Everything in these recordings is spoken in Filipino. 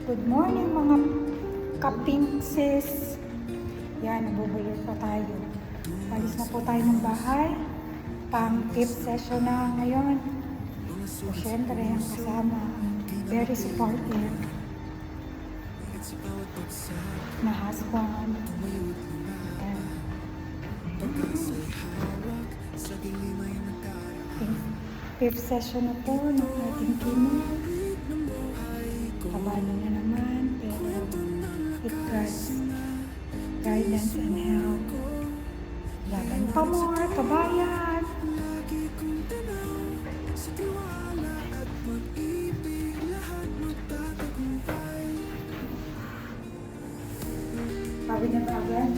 Good morning mga kapingsis. Yan, nabubulol pa tayo. Alis na po tayo ng bahay. Pang 5th session na ngayon. So, syempre, ang kasama, very supportive na husband. Yan. 5th session na po ng ating chemo. Kabalo na naman, pero it God's guidance and help. Laban pa more, kabayan! Pagod na pagod?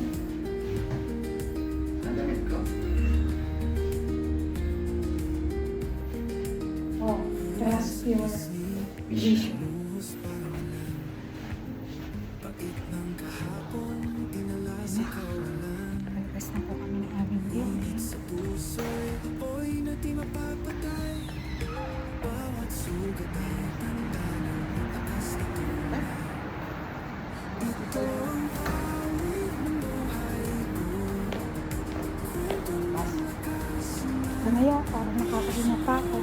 Nagamit ko. Oh, trust your vision. Palabas na po kami ng aming building. Mamaya, parang nakakahinga pa ako.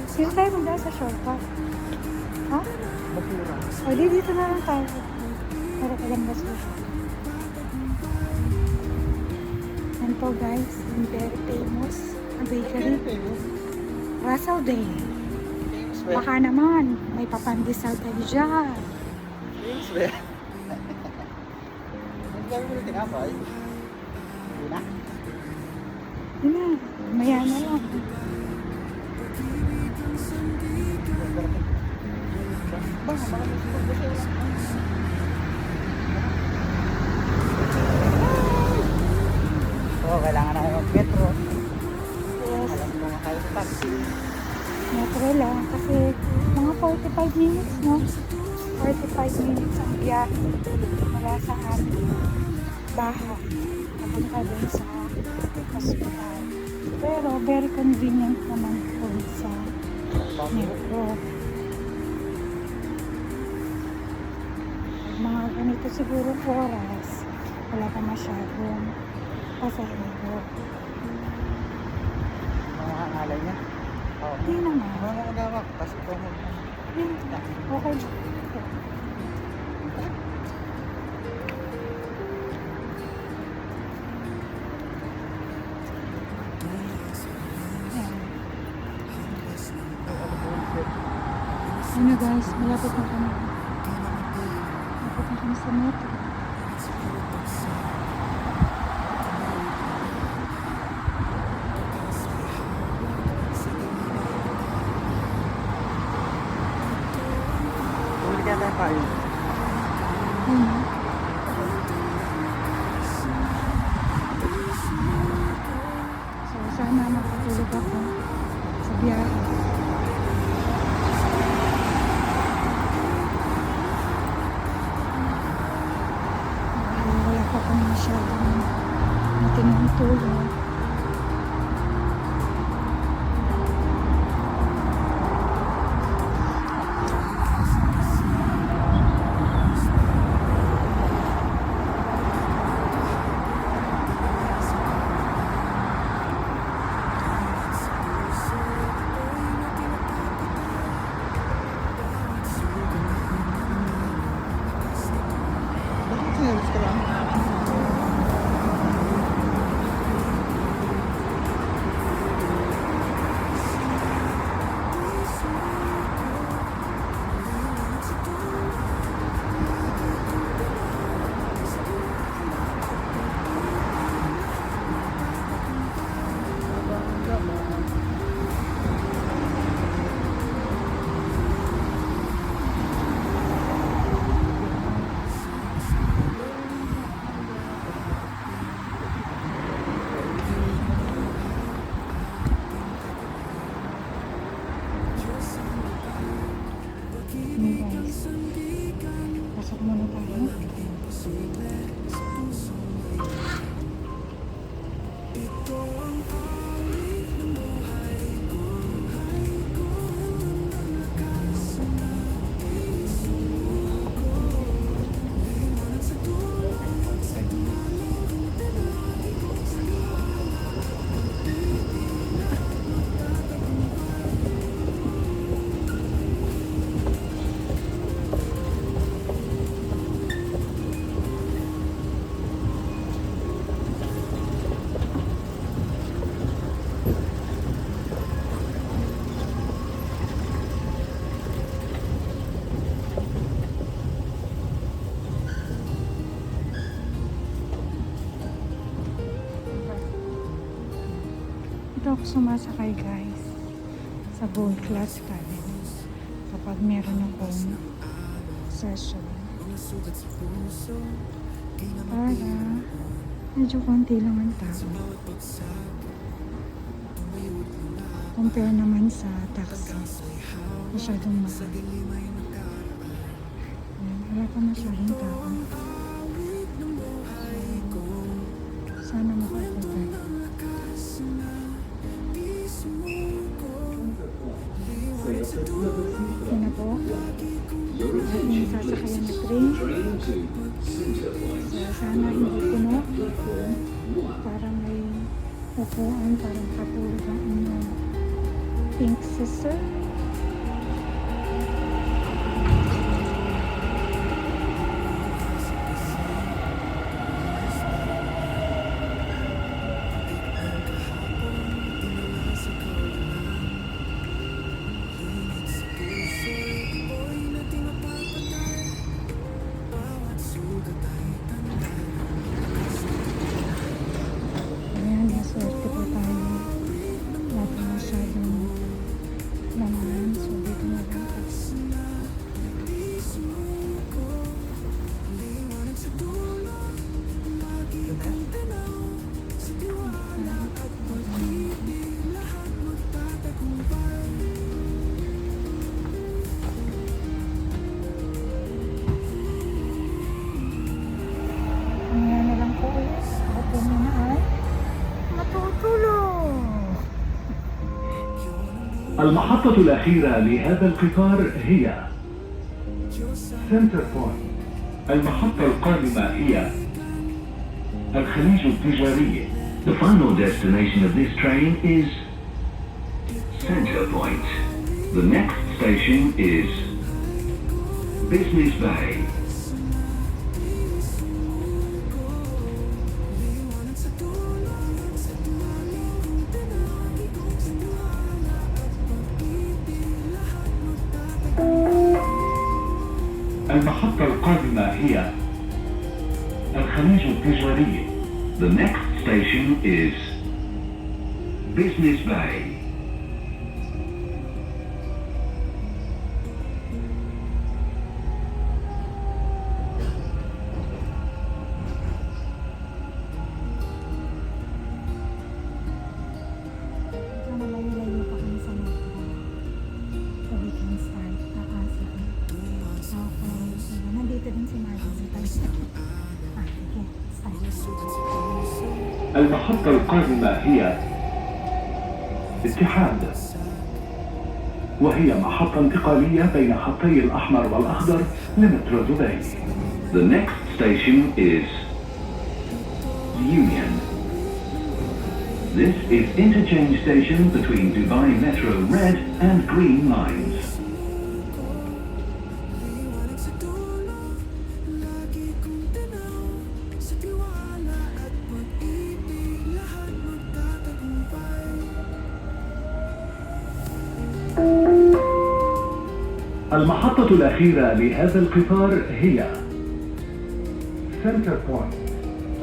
Sino tayo magdaan sa shortcut? Ha? Bakura. O, dito na lang tayo. Para kalambas mo siya. Yan po guys, yung very famous na bakery. Russell Day. Baka naman, may papandesal tayo dyan. Famous ba yan? Ang gawin mo na tinapay? Hindi na. Yun na, maya na lang. Baka maraming siguro ba siya? Oo, kailangan na kayo mag-metro. Yes, Alam mo na kayo sa taxi. metro lang kasi mga 45 minutes, no? 45 minutes ang biyahe mula sa aming bahay. Papunta doon sa hospital. Pero very convenient naman po sa metro. Mga ganito siguro oras, wala pa masyadong pasahero. Mga alay niya. Oo. Hindi naman. Mga magawak. Kasi ito mo. Yun, okay lang. Ayan. Ano guys, malapit na kami. Malapit na kami sa metro. Bumili kaya tayo kayo. Ayun. So, sana makatulog ako sa biyahe. Dahil wala pa kami masyadong matinong tulog. sumasakay guys sa Gold Class Cabin kapag meron akong session. Para medyo konti lang ang tao. Compare naman sa taxi, masyadong mahal. Ayan, wala pa masyadong tao. Sana makapagay. Yan na po. Ating sasakayan na train. So, sana hindi puno. Parang may upuan, parang katulad ang inyong pink sister. Ayan, maswerte po tayo. Wala pa masyadong laman. So, dito na lang. Ayan na lang po ulit. Ako po muna ay matutulog. المحطة الأخيرة لهذا القطار هي سنتر بوينت. المحطة القادمة هي الخليج التجاري. The final destination of this train is Center Point. The next station is Business Bay. المحطة القادمة هي الخليج التجاري. The next station is Business Bay. Ito na layo-layo pa kami sa metro. So we can start aasa. Okay. Nandito din si Martin sa tayo. Sige. Start. المحطة القادمة هي اتحاد، وهي محطة انتقالية بين خطي الأحمر والأخضر لمترو دبي. The next station is Union. This is interchange station between Dubai Metro Red and Green lines. المحطة الأخيرة لهذا القطار هي سنتر بوينت.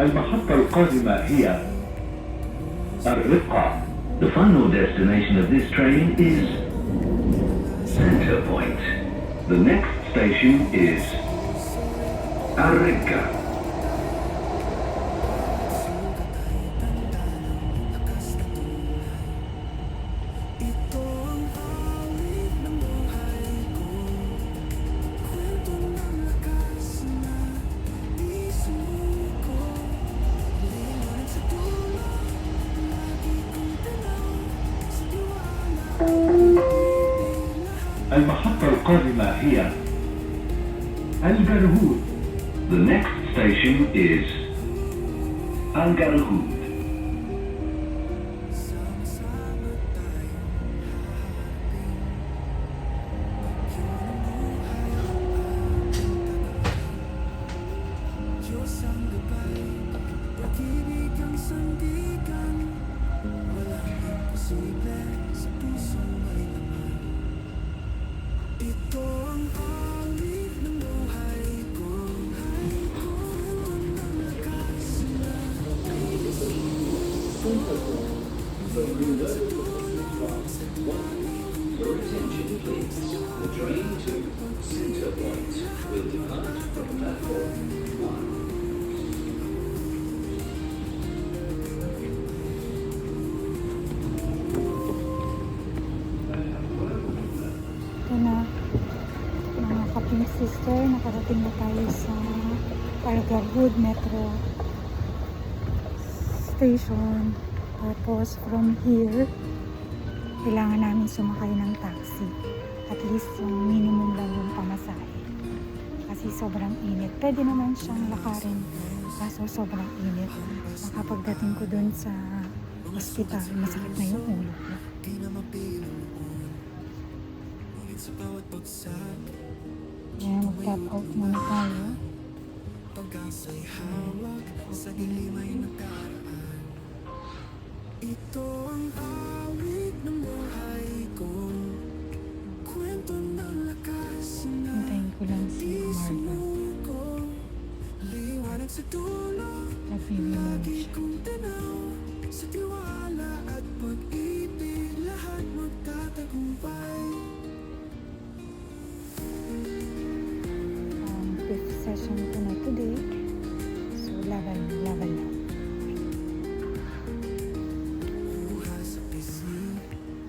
المحطة القادمة هي الرقة. The final destination of this train is Center Point. The next station is الرقة. المحطة القادمة هي الجرهود. The next station is الجرهود. Your attention, please. The train to Center Point will depart from platform 1. Ito na, mga kaping sister, nakarating na tayo sa Algarwood Metro Station. Tapos from here, kailangan namin sumakay ng taxi. At least yung minimum lang yung pamasahe. Kasi sobrang init. Pwede naman siyang lakarin. Kaso sobrang init. Makapagdating ko dun sa hospital, masakit na yung ulo ko. Kaya mag-tap out muna tayo. Ito ang awit ng buhay ko, kwento ng lakas na Hintayin ko lang si Marlon. sumuko, liwanag sa dulo, Nag-review muna lagi siya. kong tanaw, sa tiwala at pag-ibig, lahat magtatagumpay. Fifth session ko na today. So, laban lang. Buha sa pisngi,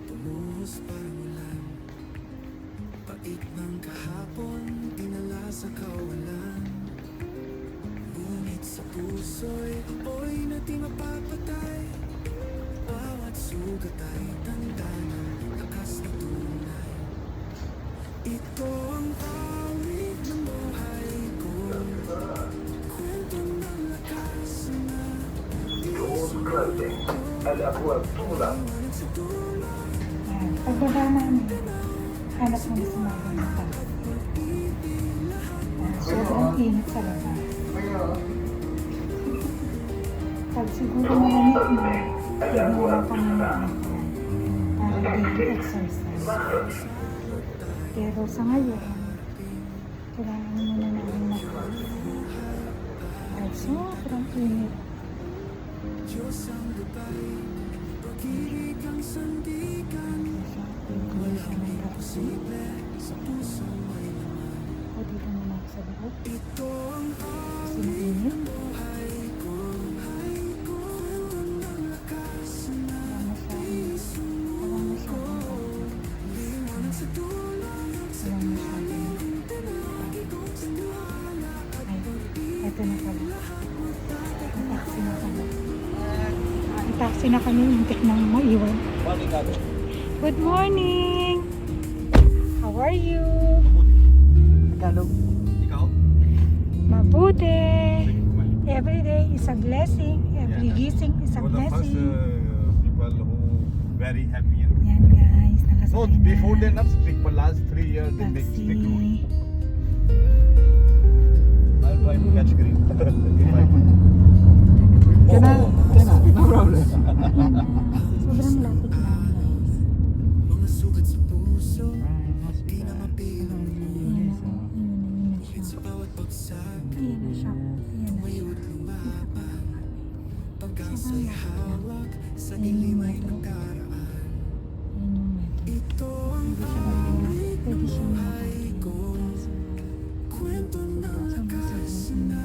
tumuhos parang ulan, pait ng kahapon, dinala sa kawalan. Ngunit sa puso'y apoy na di mapapatay, bawat sugat ay tanda ng lakas na tunay. Ito ang awit ng buhay ko, kwento ng lakas na Doors closing. الأبواب تغلق. Ayan. Pagbaba namin, hanap mo na si Marlon ng taxi. Sobrang init sa labas. Pag siguro malamig na, tignan ka na para daily exercise. Pero sa ngayon, kailangan muna namin mag-work. Ay, sobrang init. Diyos ang gabay, pag-ibig ang sandigan, walang imposible sa puso may laman. O, dito muna ako sa loob. Ito ang Kasi mainit. buhay ko, kwento ng lakas na Walang masyadong liwanag sa dulo, walang masyadong ay, eto na pala. May taxi na kami. May taxi na kami, hintik nang maiwan. Good morning! How are you? Tagalog. Ikaw? Mabuti! Every day is a blessing. Every Yeah. gising is a You are the first blessing. people who very happy. Yan guys, No, nakasakay na. before they not strict, but last 3 years they make Taxi. strict rule. I'll try to catch green. If I could. No problem. Sobrang lapit lang guys. mga sugat sa puso, di na Ayan mapilang na, ayan na siya. sa bawat bagsak, Ayan na siya. Ayan na siya. mayro't lumaban, pag-asa'y hawak, sa Ayan yung dilim ay metro. nakaraan. Ayan yung metro. Ito ang Pwede siyang ko, kwento ng lakas na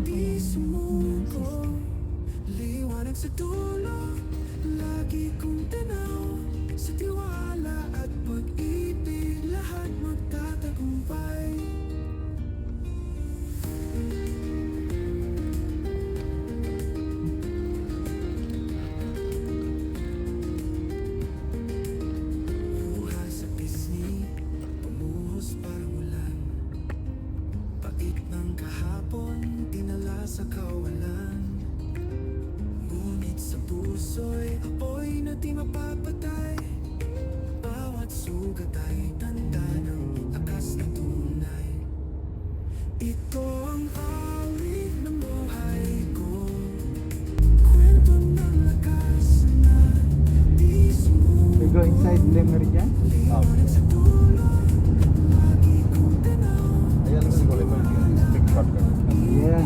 di sumuko, liwanag sa dulo, lagi kong tanaw, sa tiwala at pag-ibig, lahat magtatagumpay. Buha sa pisngi, pumuhos parang ulan, pait ng kahapon, dinala sa kawalan. Ngunit sa puso'y apoy na di mapapatay, bawat sugat ay tanda ng lakas na tunay. Ito ang awit ng buhay ko, kwento ng lakas na di sumuko. We go inside Le Meridian. Liwanag sa dulo, lagi kong tanaw, Ayan kasi ko ito. Strict shortcut. Yeah.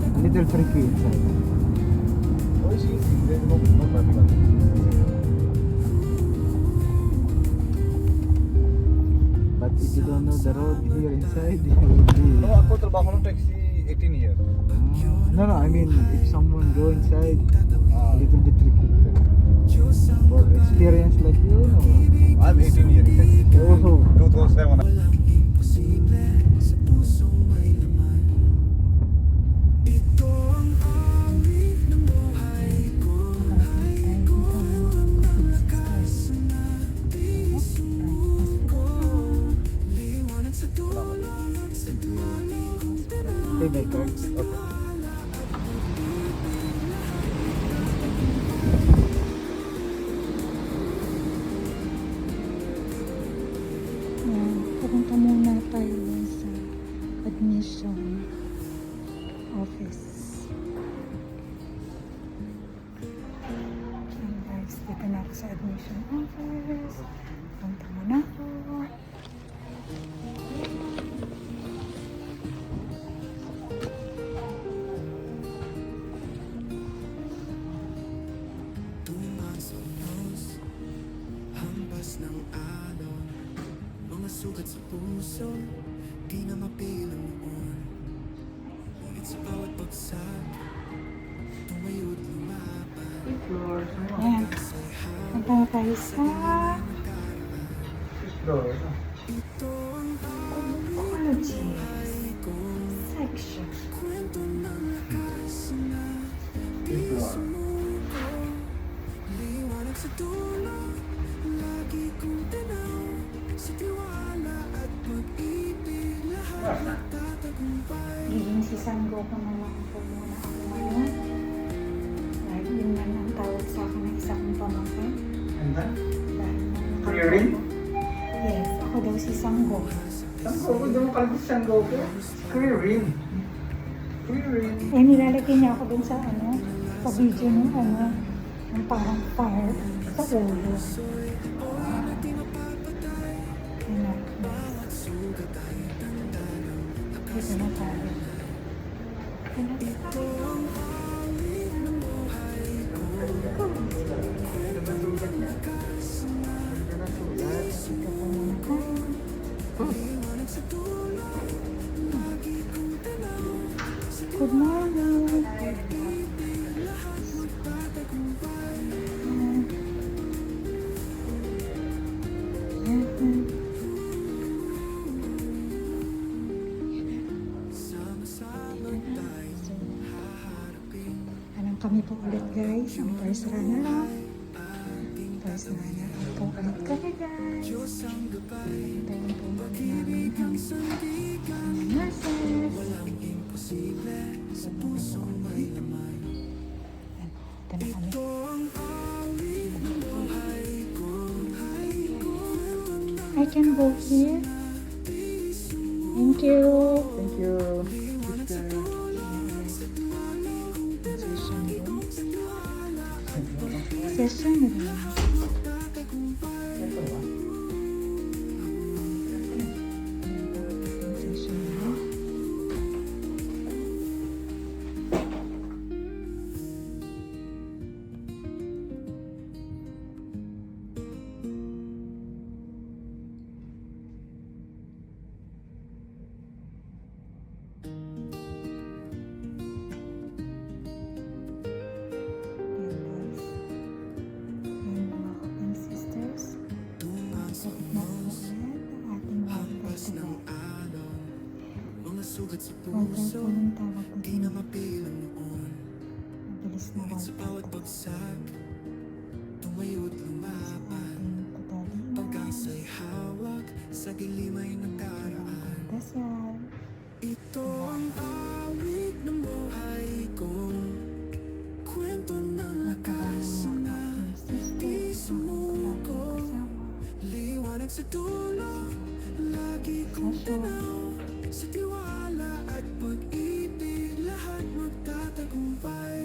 A little tricky inside. Oh, it's easy. There's no traffic on it. know the road here inside, you will be... No, ako trabaho ng taxi 18 years. No, I mean, if someone go inside, a Ah, little bit tricky. For experience like you, no. I'm 18 years in taxi. Oh, 2007. pay by card. Ayan, pupunta muna tayo dun sa admission office. Ayan guys, dito na ako sa admission office. Punta muna ako. Hampas ng alon, mga sugat sa puso, di na mapigil ang noon. Ngunit sa bawat bagsak, tumayo't lumaban. Ayan, punta na tayo sa psychology section. Kwento ng lakas na liwanag sa dulo, lagi kong tanaw, sa tiwala at pag-ibig, lahat nagtatagumpay. Giging si Sango ko na lang po muna ako ngayon. Dahil yun man ang tawag sa akin ng isa kong pamangkin. Dahil Kuya Rin? Yes, ako daw si Sango. Sanggo ko, doon kalabas sanggo ko. Kuya Rin. Kuya Rin. Eh, nilalagay niya ako dun sa sa video ng ng parang fire sa ulo. Ayun na. Dito na tayo. Ayun na tayo. Dito po muna tayo. Good morning. Anong kami po ulit guys, ang first runner up. First runner up po ulit kami guys. Hintayin po muna namin ang nurses. Ito na kami. I can go here. Thank you. Thank you. Session room. Session room. Ayan guys. Ayan mga kaping sisters. Sakit na po ulit ang ating welcome to bed. Mga sugat sa Welcome puso, po yung tawag ko di na mapigil ang noon. Mabilis na Ngunit sa bawat welcome po. bagsak, tumayo't lumaban. Ating pagdaliman. Pag-asa'y hawak, sa dilim ay nagdaraan. Dasal. Ito ang awit ng buhay kong kwento ng lakas na di sumuko. Liwanag sa dulo, lagi kong tanaw, sa tiwala at pag-ibig, lahat magtatagumpay.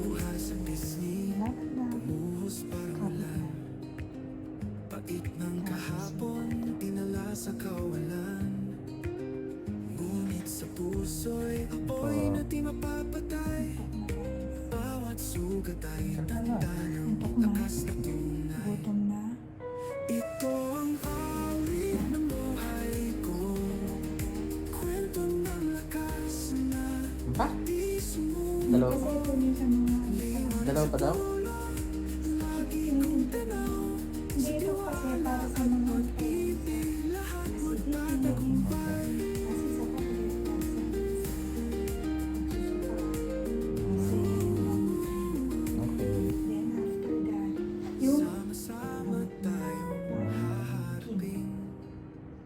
Buhas ang bisni, buhos parang ulan. Pait ng kahapon, dinala sa kawalan. Ngunit sa puso'y apoy na Dalawa pa daw? Hindi ito kasi para sa mga kasi dito kasi sa Okay. then after that, yung Sama tayo haharapin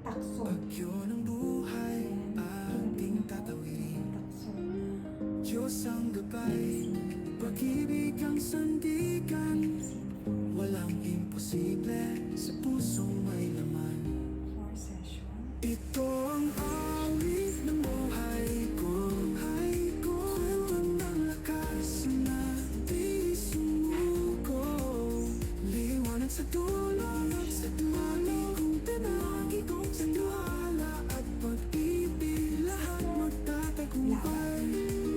takso. Bagyo ng buhay ating tatawid Takso. Diyos ang gabay Pag-ibig ang sandigan Walang imposible Sa pusong may laman 4 session. Ito ang awit ng buhay ko Kwento ng lakas na di sumuko Liwanag sa dulo Sa dulo kong tinagi kong sa tiwala At pag-ibig lahat magtatagumpay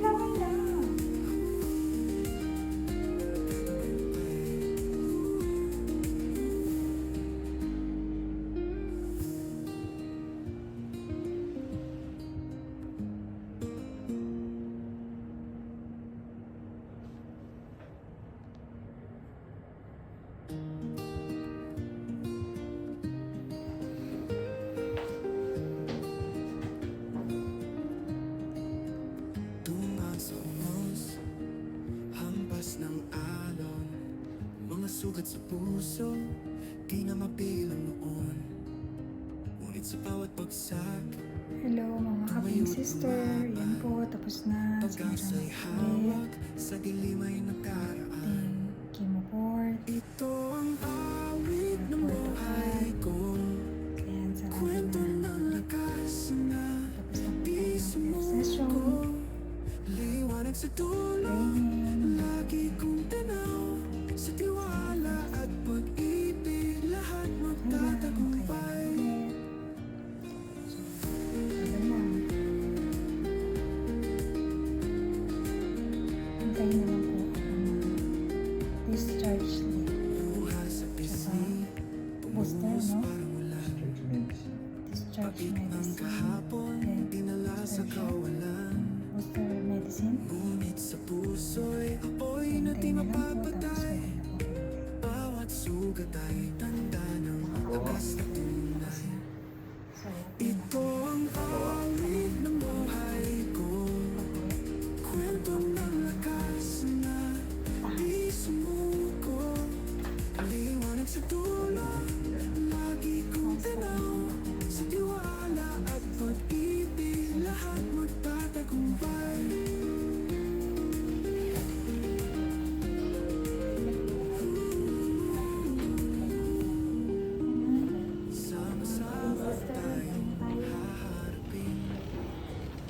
Laban lang. Tunga sa humos Hampas ng alon Mga sugat sa puso Di na mapilang noon Ngunit sa bawat bagsak Hello mga kaping sister. Yan po, tapos na. Pag-asa'y hawak Sa dilim ay nakaraan Chemo port. Ito ang awit ng buhay ko Ayan, sarado Kwento na. ng lakas na Tapos na po di tayo ng first sumuko session. Liwanag sa dulo Training. Lagi kong tanaw Sa tiwala at pag-ibig Lahat magtatagumpay Laban lang. Hintayin na lang po ako na discharge date. Buha sa pisngi Booster, Bumuhos no? parang ulan Church medicine. Discharge Pag-ibig ng medicine. kahapon Then, Dinala sa booster siya. kawalan Booster medicine. Ngunit sa puso'y apoy na di Hintayin na lang po, tapos mapapatay pwede na po ulit. Bawat sugat ay tanda ng lakas na tunay So, Ito ang awit ng buhay ko Kwento ng lakas na di sumuko Liwanag sa dulo Lagi kong tanaw Sa tiwala at pag-ibig Lahat magtatagumpay Sama-sama tayong haharapin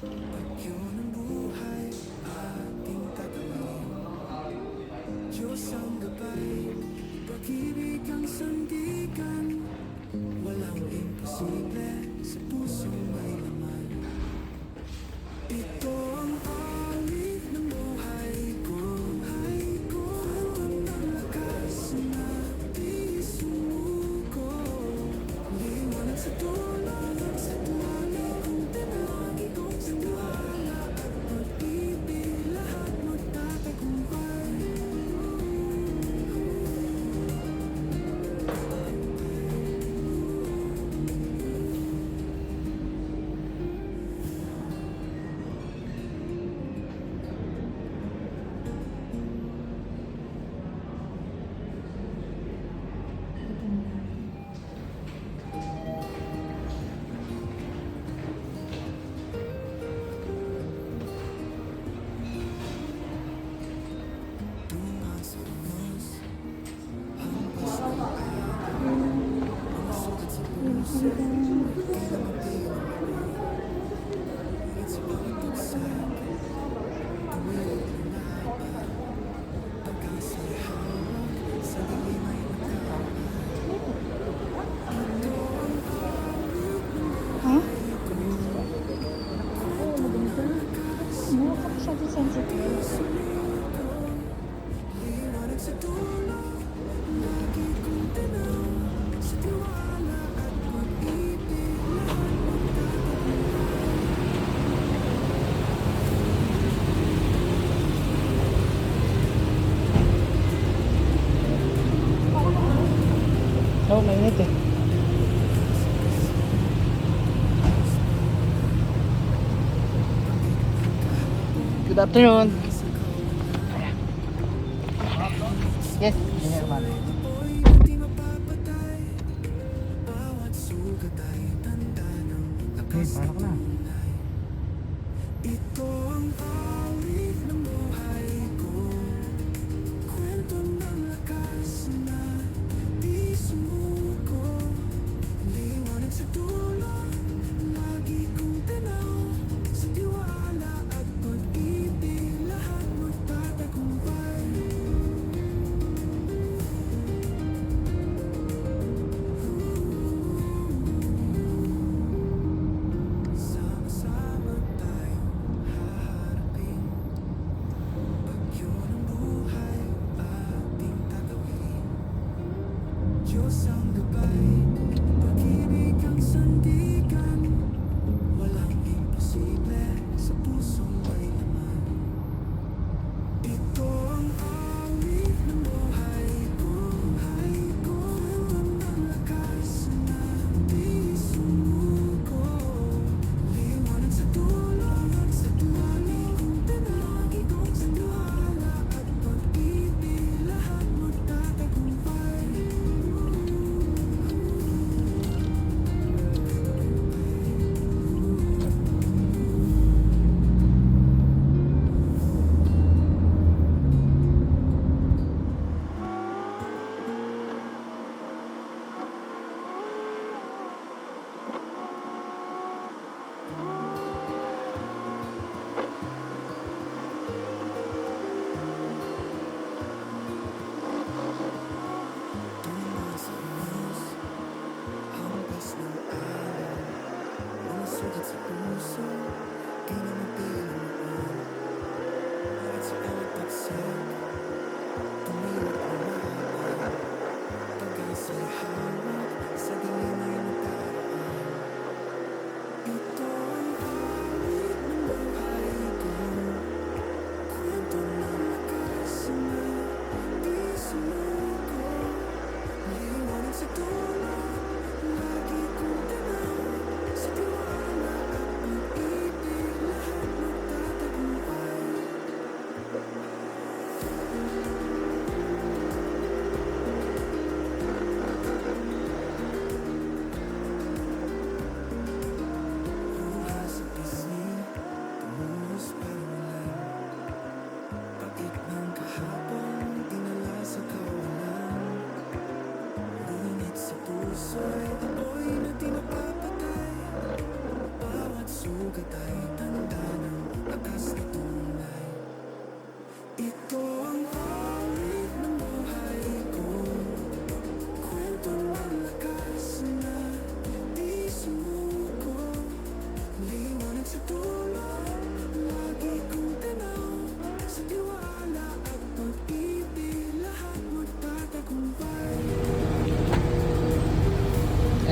Bagyo ng buhay ating tatawid Diyos ang gabay Pag-ibig ang sandigan Walang imposible Sa pusong may laman Ito ang awit ng buhay ko Kwento ng lakas na di sumuko Liwanag sa dulo Sa dulo kong tinagi kong sa tiwala At pag-ibig lahat magtatagumpay gutom na. Tunga sa humos Hampas ng alon Mga sugat sa puso Di na mapilang Ngunit sa bawat bagsak Tuwid na laban Pag-asa'y hawak Sa dilim ay nakaraan Ito ang awit ng Ha? kwento ng lakas Ano ka masyado sensitive? Liwanag sa dulo Lagi kong tanaw Sa tiwala at pag-ibig Lahat magtatagumpay Good afternoon. Yes, Engineer Manny. Okay, paano ka na?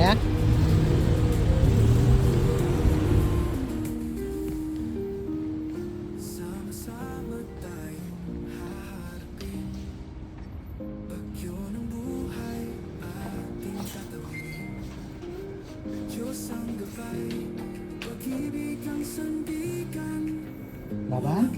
Ayan. Laban?